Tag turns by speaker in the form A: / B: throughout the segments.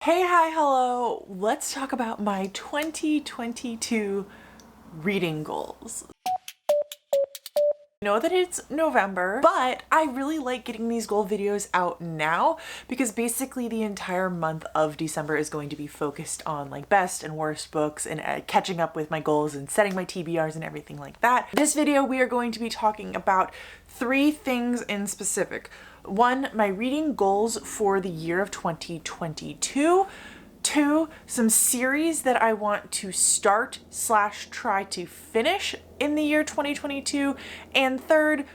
A: Hey, hi, hello. Let's talk about my 2022 reading goals. I know that it's November, but I really like getting these goal videos out now because basically the entire month of December is going to be focused on like best and worst books and catching up with my goals and setting my TBRs and everything like that. This video, we are going to be talking about 3 things in specific. 1, my reading goals for the year of 2022. 2, some series that I want to start / try to finish in the year 2022. And 3rd,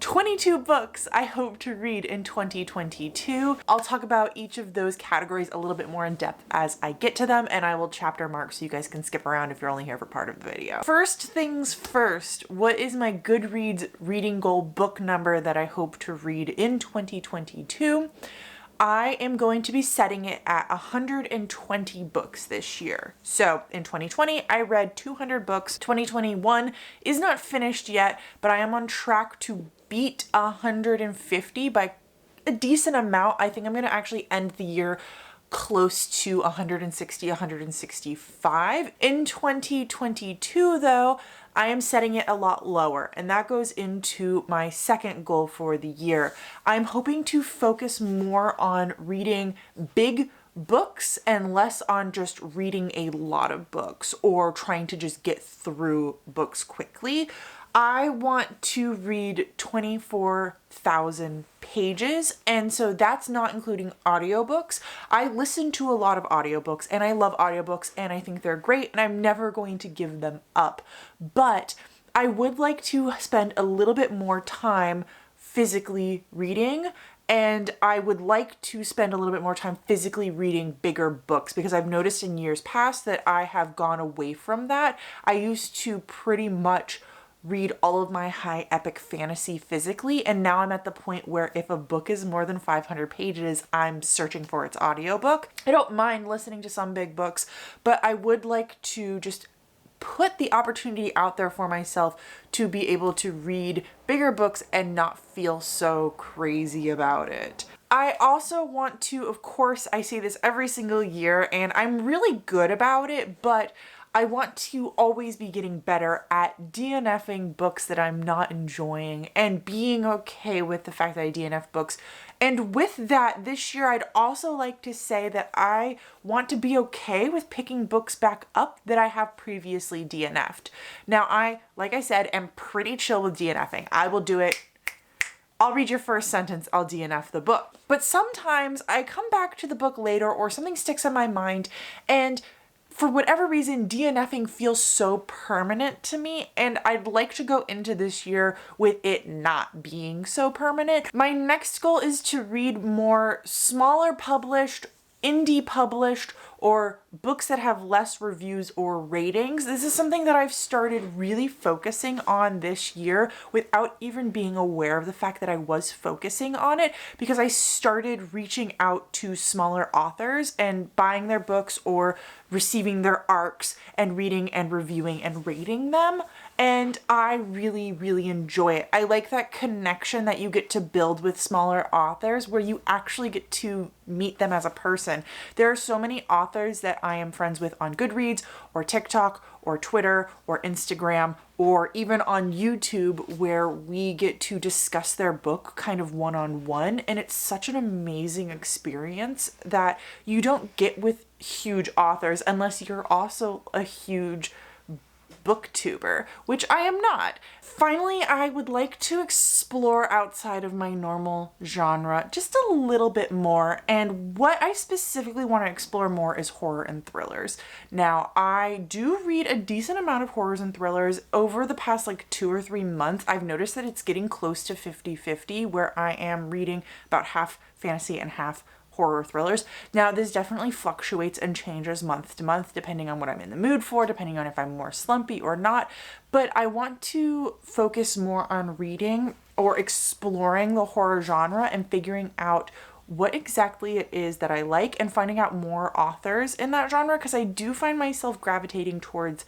A: 22 books I hope to read in 2022. I'll talk about each of those categories a little bit more in depth as I get to them, and I will chapter mark so you guys can skip around if you're only here for part of the video. First things first, what is my Goodreads reading goal book number that I hope to read in 2022? I am going to be setting it at 120 books this year. So in 2020, I read 200 books. 2021 is not finished yet, but I am on track to beat 150 by a decent amount. I think I'm going to actually end the year close to 160, 165. In 2022 though, I am setting it a lot lower, and that goes into my second goal for the year. I'm hoping to focus more on reading big books and less on just reading a lot of books or trying to just get through books quickly. I want to read 24,000 pages, and so that's not including audiobooks. I listen to a lot of audiobooks, and I love audiobooks, and I think they're great, and I'm never going to give them up. But I would like to spend a little bit more time physically reading, and I would like to spend a little bit more time physically reading bigger books because I've noticed in years past that I have gone away from that. I used to pretty much read all of my high epic fantasy physically, and now I'm at the point where if a book is more than 500 pages, I'm searching for its audiobook. I don't mind listening to some big books, but I would like to just put the opportunity out there for myself to be able to read bigger books and not feel so crazy about it. I also want to, of course, I say this every single year and I'm really good about it, but I want to always be getting better at DNFing books that I'm not enjoying and being okay with the fact that I DNF books. And with that, this year, I'd also like to say that I want to be okay with picking books back up that I have previously DNF'd. Now, like I said, am pretty chill with DNFing. I will do it. I'll read your first sentence, I'll DNF the book. But sometimes I come back to the book later or something sticks in my mind, and for whatever reason, DNFing feels so permanent to me, and I'd like to go into this year with it not being so permanent. My next goal is to read more smaller published, indie published, or books that have less reviews or ratings. This is something that I've started really focusing on this year without even being aware of the fact that I was focusing on it, because I started reaching out to smaller authors and buying their books or receiving their arcs and reading and reviewing and rating them. And I really, really enjoy it. I like that connection that you get to build with smaller authors where you actually get to meet them as a person. There are so many authors that I am friends with on Goodreads or TikTok or Twitter or Instagram or even on YouTube where we get to discuss their book kind of one-on-one, and it's such an amazing experience that you don't get with huge authors unless you're also a huge booktuber, which I am not. Finally, I would like to explore outside of my normal genre just a little bit more, and what I specifically want to explore more is horror and thrillers. Now, I do read a decent amount of horrors and thrillers. Over the past like 2 or 3 months, I've noticed that it's getting close to 50-50, where I am reading about half fantasy and half horror thrillers. Now, this definitely fluctuates and changes month to month depending on what I'm in the mood for, depending on if I'm more slumpy or not, but I want to focus more on reading or exploring the horror genre and figuring out what exactly it is that I like and finding out more authors in that genre, because I do find myself gravitating towards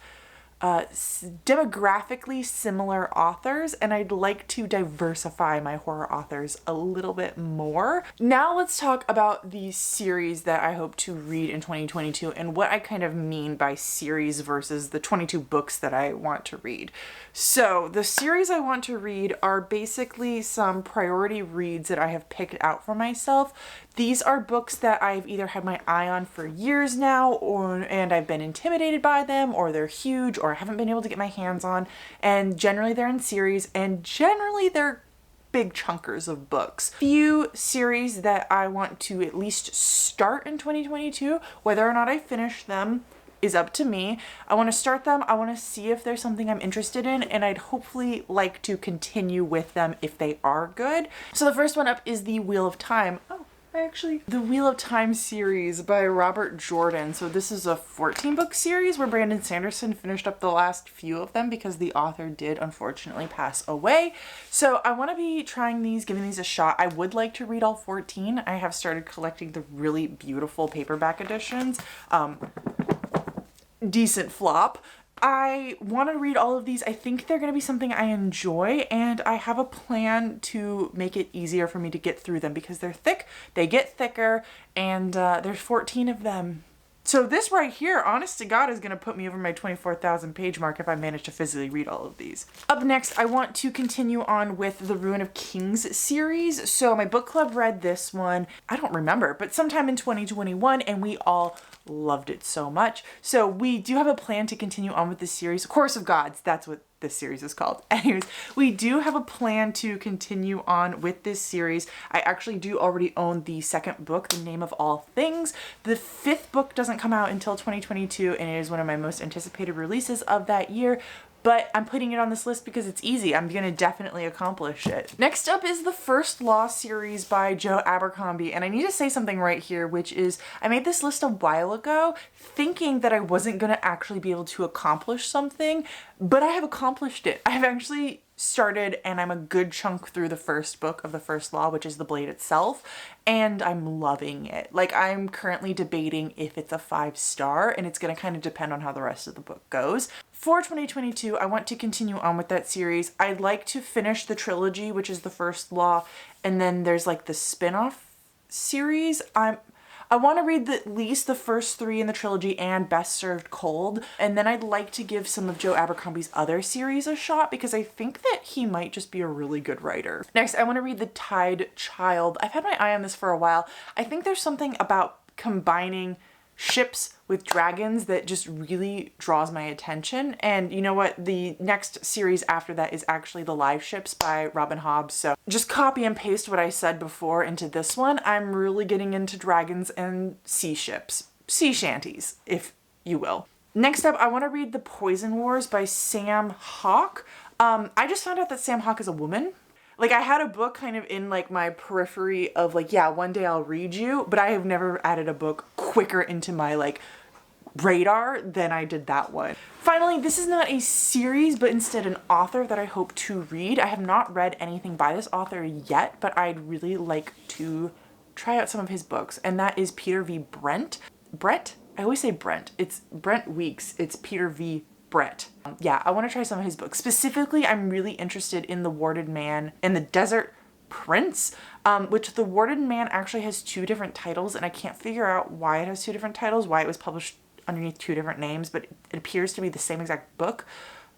A: demographically similar authors, and I'd like to diversify my horror authors a little bit more. Now let's talk about the series that I hope to read in 2022 and what I kind of mean by series versus the 22 books that I want to read. So the series I want to read are basically some priority reads that I have picked out for myself. These are books that I've either had my eye on for years now, and I've been intimidated by them, or they're huge, or I haven't been able to get my hands on. And generally they're in series, and generally they're big chunkers of books. Few series that I want to at least start in 2022. Whether or not I finish them is up to me. I want to start them. I want to see if there's something I'm interested in, and I'd hopefully like to continue with them if they are good. So the first one up is The Wheel of Time. The Wheel of Time series by Robert Jordan. So this is a 14-book series where Brandon Sanderson finished up the last few of them because the author did unfortunately pass away. So I want to be trying these, giving these a shot. I would like to read all 14. I have started collecting the really beautiful paperback editions. Decent flop. I want to read all of these. I think they're going to be something I enjoy, and I have a plan to make it easier for me to get through them because they're thick, they get thicker, and there's 14 of them. So this right here, honest to God, is going to put me over my 24,000 page mark if I manage to physically read all of these. Up next, I want to continue on with the Ruin of Kings series. So my book club read this one, I don't remember, but sometime in 2021, and we all loved it so much. So we do have a plan to continue on with this series. Chorus of Gods, that's what this series is called. Anyways, we do have a plan to continue on with this series. I actually do already own the second book, The Name of All Things. The fifth book doesn't come out until 2022, and it is one of my most anticipated releases of that year. But I'm putting it on this list because it's easy. I'm gonna definitely accomplish it. Next up is the First Law series by Joe Abercrombie. And I need to say something right here, which is I made this list a while ago thinking that I wasn't gonna actually be able to accomplish something, but I have accomplished it. I have actually started, and I'm a good chunk through the first book of the First Law, which is The Blade itself, and I'm loving it. Like, I'm currently debating if it's a 5-star, and it's gonna kind of depend on how the rest of the book goes. For 2022, I want to continue on with that series. I'd like to finish the trilogy, which is the First Law, and then there's like the spin-off series. I want to read at least the first 3 in the trilogy and Best Served Cold, and then I'd like to give some of Joe Abercrombie's other series a shot because I think that he might just be a really good writer. Next, I want to read The Tide Child. I've had my eye on this for a while. I think there's something about combining ships with dragons that just really draws my attention. And you know what? The next series after that is actually The Live Ships by Robin Hobbs. So just copy and paste what I said before into this one. I'm really getting into dragons and sea ships. Sea shanties, if you will. Next up, I want to read The Poison Wars by Sam Hawke. I just found out that Sam Hawke is a woman. Like, I had a book kind of in like my periphery of like, yeah, one day I'll read you, but I have never added a book quicker into my like radar than I did that one. Finally, this is not a series, but instead an author that I hope to read. I have not read anything by this author yet, but I'd really like to try out some of his books, and that is Peter V. Brent. Brett? I always say Brent. It's Brent Weeks. It's Peter V. Brett. Yeah, I want to try some of his books. Specifically, I'm really interested in The Warded Man and The Desert Prince, which The Warded Man actually has 2 different titles, and I can't figure out why it has 2 different titles, why it was published underneath 2 different names, but it appears to be the same exact book.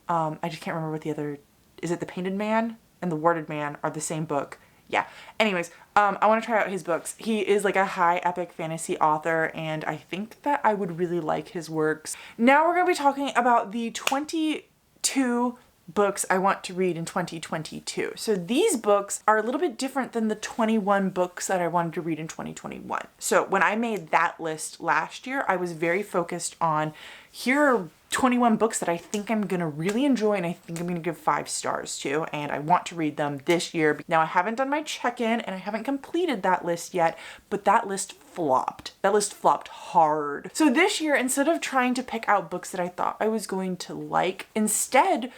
A: I just can't remember what the other, is it The Painted Man and The Warded Man are the same book? Yeah. Anyways, I want to try out his books. He is like a high epic fantasy author, and I think that I would really like his works. Now we're going to be talking about the 22 books I want to read in 2022. So these books are a little bit different than the 21 books that I wanted to read in 2021. So when I made that list last year, I was very focused on, here are 21 books that I think I'm gonna really enjoy and I think I'm gonna give 5 stars to, and I want to read them this year. Now I haven't done my check-in and I haven't completed that list yet, but that list flopped. That list flopped hard. So this year, instead of trying to pick out books that I thought I was going to like, instead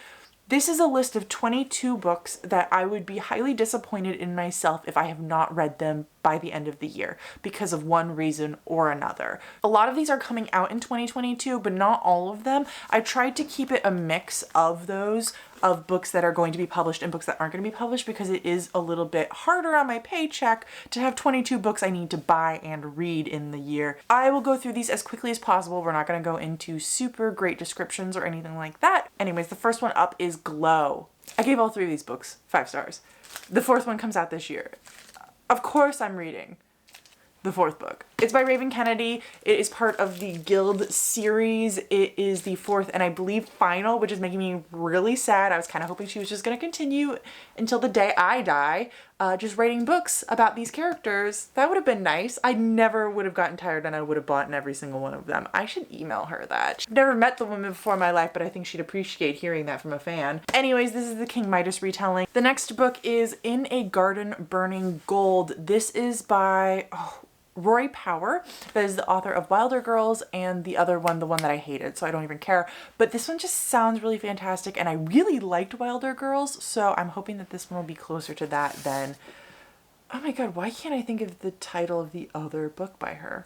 A: This is a list of 22 books that I would be highly disappointed in myself if I have not read them by the end of the year because of one reason or another. A lot of these are coming out in 2022, but not all of them. I tried to keep it a mix of those, of books that are going to be published and books that aren't going to be published, because it is a little bit harder on my paycheck to have 22 books I need to buy and read in the year. I will go through these as quickly as possible. We're not going to go into super great descriptions or anything like that. Anyways, the first one up is Glow. I gave all three of these books 5 stars. The fourth one comes out this year. Of course I'm reading the fourth book. It's by Raven Kennedy. It is part of the Guild series. It is the fourth and I believe final, which is making me really sad. I was kind of hoping she was just going to continue until the day I die, just writing books about these characters. That would have been nice. I never would have gotten tired and I would have bought every single one of them. I should email her that. I've never met the woman before in my life, but I think she'd appreciate hearing that from a fan. Anyways, this is the King Midas retelling. The next book is In a Garden Burning Gold. This is by Rory Power, that is the author of Wilder Girls and the other one, the one that I hated, so I don't even care. But this one just sounds really fantastic and I really liked Wilder Girls, so I'm hoping that this one will be closer to that than... Oh my god, why can't I think of the title of the other book by her?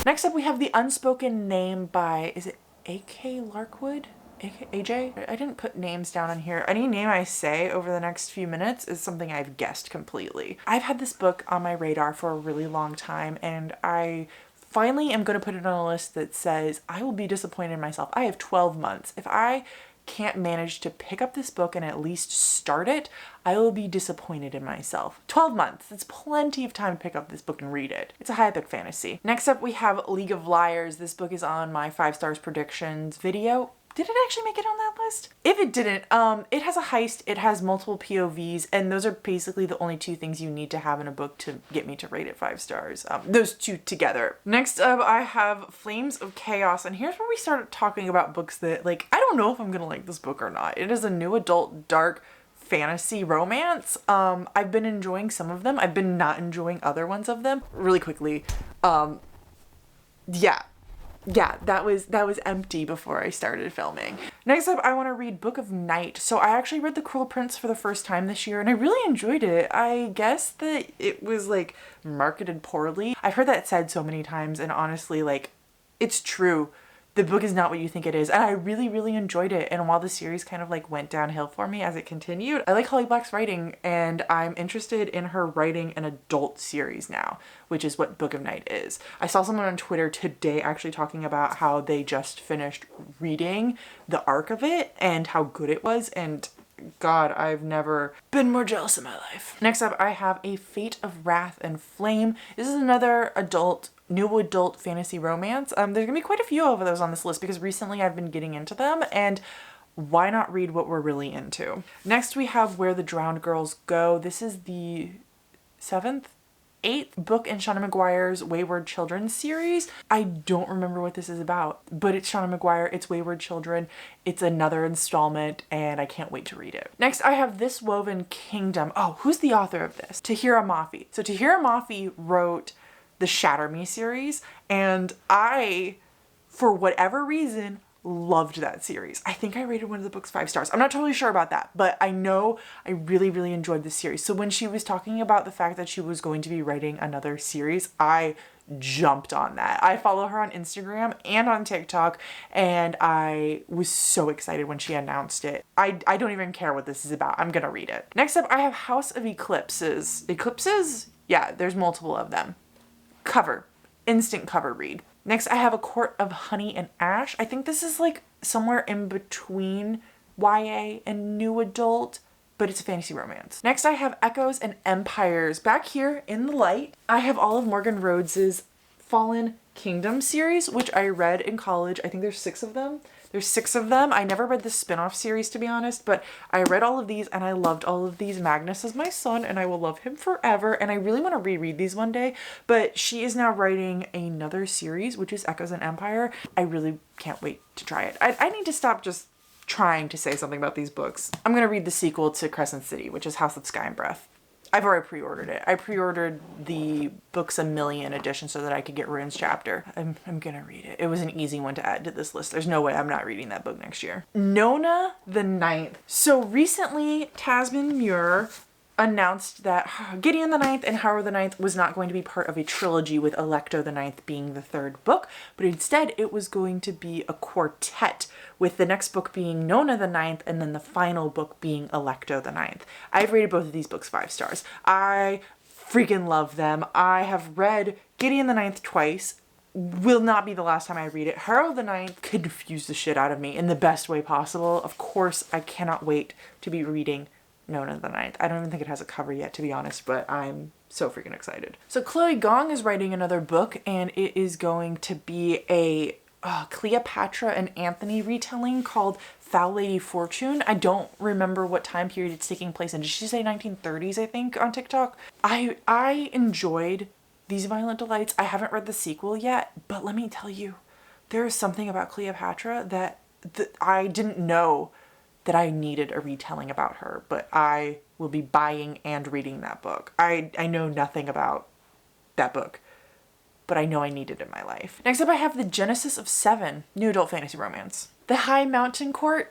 A: Next up we have The Unspoken Name by, is it A.K. Larkwood? AJ? I didn't put names down on here. Any name I say over the next few minutes is something I've guessed completely. I've had this book on my radar for a really long time and I finally am going to put it on a list that says I will be disappointed in myself. I have 12 months. If I can't manage to pick up this book and at least start it, I will be disappointed in myself. 12 months. It's plenty of time to pick up this book and read it. It's a high epic fantasy. Next up we have League of Liars. This book is on my 5 stars predictions video. Did it actually make it on that list? If it didn't, it has a heist, it has multiple POVs, and those are basically the only 2 things you need to have in a book to get me to rate it 5 stars. Those 2 together. Next up, I have Flames of Chaos, and here's where we start talking about books that, like, I don't know if I'm gonna like this book or not. It is a new adult dark fantasy romance. I've been enjoying some of them. I've been not enjoying other ones of them. Really quickly, yeah, that was empty before I started filming. Next up, I want to read Book of Night. So I actually read The Cruel Prince for the first time this year and I really enjoyed it. I guess that it was like marketed poorly. I've heard that said so many times and honestly, like, it's true. The book is not what you think it is. And I really, really enjoyed it. And while the series kind of like went downhill for me as it continued, I like Holly Black's writing and I'm interested in her writing an adult series now, which is what Book of Night is. I saw someone on Twitter today actually talking about how they just finished reading the arc of it and how good it was. And God, I've never been more jealous in my life. Next up, I have A Fate of Wrath and Flame. This is another new adult fantasy romance. There's gonna be quite a few of those on this list because recently I've been getting into them and why not read what we're really into? Next we have Where the Drowned Girls Go. This is the 8th book in Shauna Maguire's Wayward Children series. I don't remember what this is about, but it's Shauna Maguire, it's Wayward Children, it's another installment, and I can't wait to read it. Next, I have This Woven Kingdom. Oh, who's the author of this? Tahira Mafi. So Tahira Mafi wrote the Shatter Me series, and I, for whatever reason, loved that series. I think I rated one of the books 5 stars. I'm not totally sure about that, but I know I really, really enjoyed the series. So when she was talking about the fact that she was going to be writing another series, I jumped on that. I follow her on Instagram and on TikTok, and I was so excited when she announced it. I don't even care what this is about. I'm gonna read it. Next up, I have House of Eclipses. Eclipses? Yeah, there's multiple of them. Cover. Instant cover read. Next, I have A Court of Honey and Ash. I think this is like somewhere in between YA and new adult, but it's a fantasy romance. Next, I have Echoes and Empires. Back here in the light, I have all of Morgan Rhodes's Fallen Kingdom series, which I read in college. I think there's 6 of them. There's 6 of them. I never read the spin-off series, to be honest, but I read all of these and I loved all of these. Magnus is my son and I will love him forever. And I really want to reread these one day, but she is now writing another series, which is Echoes and Empire. I really can't wait to try it. I need to stop just trying to say something about these books. I'm going to read the sequel to Crescent City, which is House of Sky and Breath. I've already pre-ordered it. I pre-ordered the Books A Million edition so that I could get Rune's chapter. I'm gonna read it. It was an easy one to add to this list. There's no way I'm not reading that book next year. Nona the Ninth. So recently, Tasman Muir announced that Gideon the Ninth and Howard the Ninth was not going to be part of a trilogy, with Alecto the Ninth being the third book, but instead it was going to be a quartet, with the next book being Nona the Ninth and then the final book being Alecto the Ninth. I've rated both of these books 5 stars. I freaking love them. I have read Gideon the Ninth twice. Will not be the last time I read it. Harold the Ninth confused the shit out of me in the best way possible. Of course, I cannot wait to be reading Nona the Ninth. I don't even think it has a cover yet, to be honest, but I'm so freaking excited. So Chloe Gong is writing another book, and it is going to be a Cleopatra and Anthony retelling called Foul Lady Fortune. I don't remember what time period it's taking place in. Did she say 1930s, I think, on TikTok? I enjoyed These Violent Delights. I haven't read the sequel yet, but let me tell you, there is something about Cleopatra that I didn't know that I needed a retelling about her, but I will be buying and reading that book. I know nothing about that book, but I know I need it in my life. Next up, I have The Genesis of Seven, new adult fantasy romance. The High Mountain Court.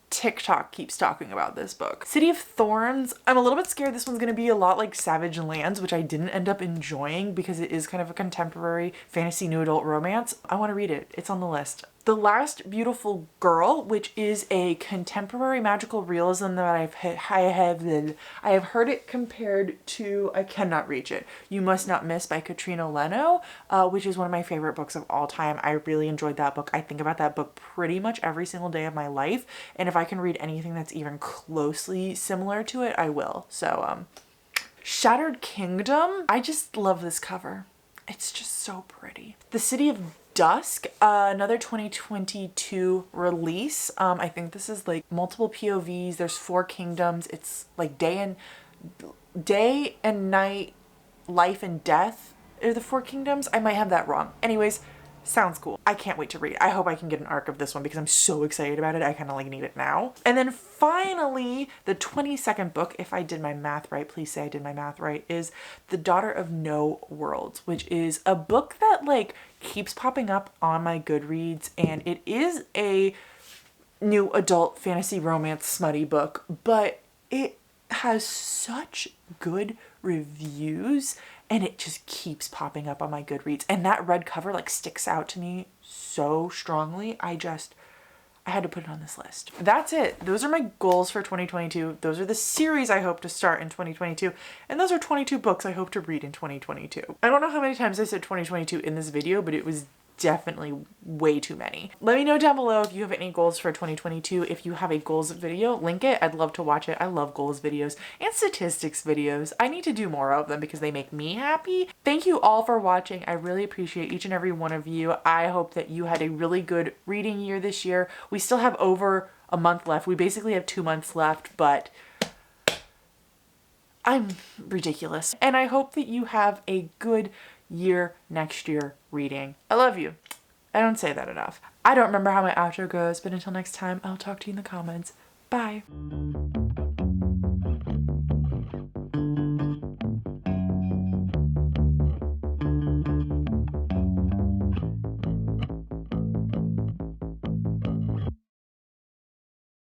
A: TikTok keeps talking about this book. City of Thorns. I'm a little bit scared this one's gonna be a lot like Savage Lands, which I didn't end up enjoying because it is kind of a contemporary fantasy new adult romance. I want to read it. It's on the list. The Last Beautiful Girl, which is a contemporary magical realism that I have heard it compared to I Cannot Reach It, You Must Not Miss by Katrina Leno, which is one of my favorite books of all time. I really enjoyed that book. I think about that book pretty much every single day of my life, and if I can read anything that's even closely similar to it, I will. So, Shattered Kingdom. I just love this cover. It's just so pretty. The City of Dusk, another 2022 release. I think this is like multiple POVs. There's 4 kingdoms. It's like day and night, life and death are the 4 kingdoms. I might have that wrong. Anyways, sounds cool. I can't wait to read. I hope I can get an arc of this one because I'm so excited about it. I kind of like need it now. And then finally, the 22nd book, if I did my math right, please say I did my math right, is The Daughter of No Worlds, which is a book that like keeps popping up on my Goodreads, and it is a new adult fantasy romance smutty book, but it has such good reviews and it just keeps popping up on my Goodreads, and that red cover like sticks out to me so strongly. I had to put it on this list. That's it. Those are my goals for 2022. Those are the series I hope to start in 2022. And those are 22 books I hope to read in 2022. I don't know how many times I said 2022 in this video, but it was definitely way too many. Let me know down below if you have any goals for 2022. If you have a goals video, link it. I'd love to watch it. I love goals videos and statistics videos. I need to do more of them because they make me happy. Thank you all for watching. I really appreciate each and every one of you. I hope that you had a really good reading year this year. We still have over a month left. We basically have 2 months left, but I'm ridiculous. And I hope that you have a good year next year reading. I love you. I don't say that enough. I don't remember how my outro goes, but until next time, I'll talk to you in the comments. Bye.